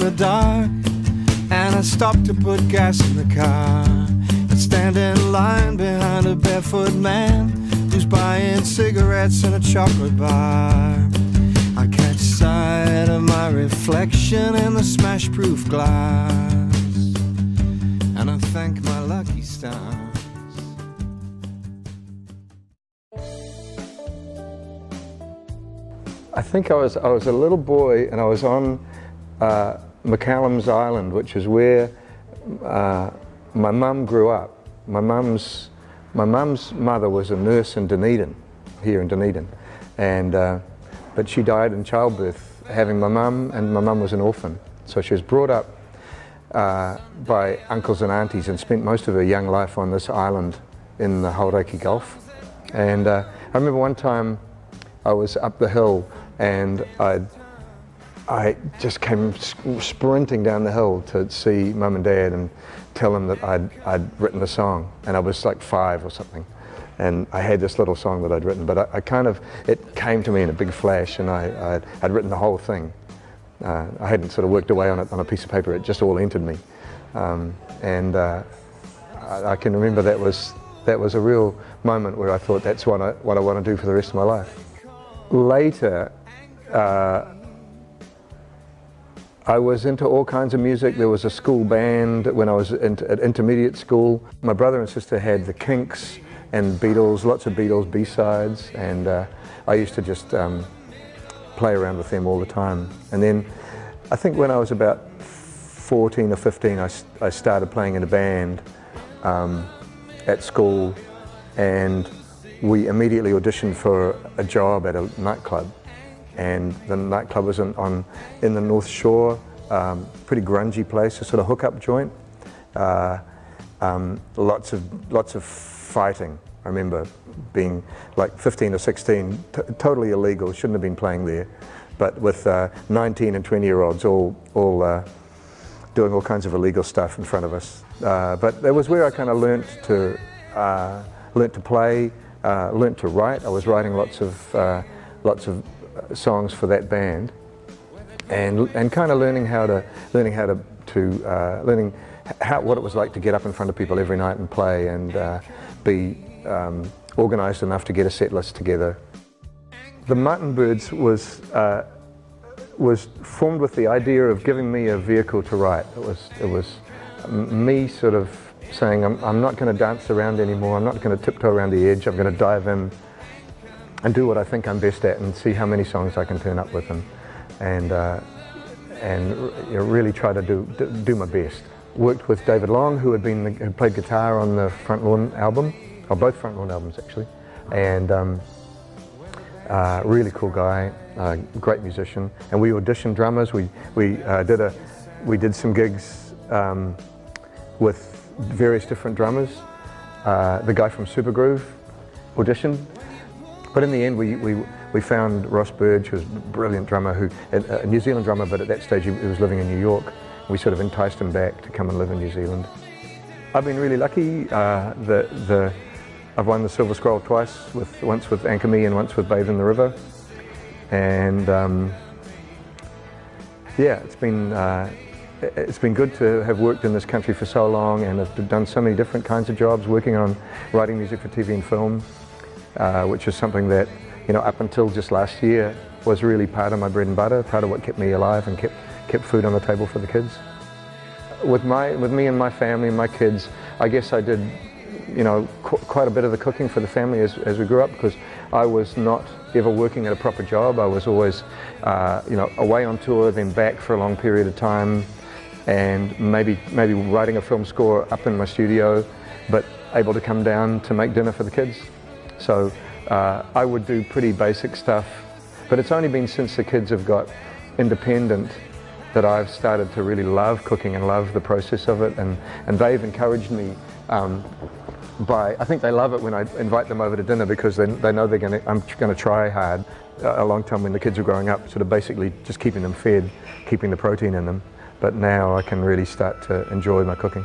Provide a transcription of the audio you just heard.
the dark, and I stopped to put gas in the car. I'd stand in line behind a barefoot man who's buying cigarettes in a chocolate bar. I catch sight of my reflection in the smash-proof glass, and I thank my lucky stars. I think I was a little boy, and I was on McGlashan's Island, which is where my mum grew up. My mum's mother was a nurse in Dunedin, here in Dunedin, and but she died in childbirth, having my mum, and my mum was an orphan. So she was brought up by uncles and aunties and spent most of her young life on this island in the Hauraki Gulf. And I remember one time I was up the hill, and I just came sprinting down the hill to see Mum and Dad and tell them that I'd written a song, and I was like 5 or something, and I had this little song that I'd written, but it came to me in a big flash, and I'd written the whole thing. I hadn't sort of worked away on it on a piece of paper, it just all entered me. I can remember that was a real moment where I thought that's what I want to do for the rest of my life. Later, I was into all kinds of music. There was a school band when I was at intermediate school. My brother and sister had the Kinks and Beatles, lots of Beatles B-sides, and I used to just play around with them all the time. And then I think when I was about 14 or 15, I started playing in a band at school, and we immediately auditioned for a job at a nightclub. And the nightclub was in the North Shore, pretty grungy place, a sort of hookup joint. Lots of fighting. I remember being like 15 or 16, totally illegal, shouldn't have been playing there, but with 19 and 20-year-olds all doing all kinds of illegal stuff in front of us. But that was where I kind of learnt to play, learnt to write. I was writing lots of songs for that band, and kind of learning what it was like to get up in front of people every night and play, and be organised enough to get a set list together. The Mutton Birds was formed with the idea of giving me a vehicle to write. It was me sort of saying, I'm not going to dance around anymore, I'm not going to tiptoe around the edge, I'm going to dive in and do what I think I'm best at, and see how many songs I can turn up with them, and really try to do my best. Worked with David Long, who played guitar on the Front Lawn album, or both Front Lawn albums actually, and really cool guy, great musician. And we auditioned drummers. We did some gigs with various different drummers. The guy from Supergroove auditioned. But in the end, we found Ross Burge, who was a brilliant drummer, a New Zealand drummer, but at that stage he was living in New York. We sort of enticed him back to come and live in New Zealand. I've been really lucky. I've won the Silver Scroll twice, once with Anchor Me and once with Bathe in the River. And yeah, it's been good to have worked in this country for so long, and have done so many different kinds of jobs, working on writing music for TV and film. Which is something that, up until just last year was really part of my bread and butter, part of what kept me alive and kept food on the table for the kids. With me and my family and my kids, I guess I did, quite a bit of the cooking for the family as we grew up, because I was not ever working at a proper job. I was always, away on tour, then back for a long period of time, and maybe writing a film score up in my studio, but able to come down to make dinner for the kids. So I would do pretty basic stuff, but it's only been since the kids have got independent that I've started to really love cooking and love the process of it, and they've encouraged me I think they love it when I invite them over to dinner, because they know I'm going to try hard. A long time when the kids were growing up, sort of basically just keeping them fed, keeping the protein in them, but now I can really start to enjoy my cooking.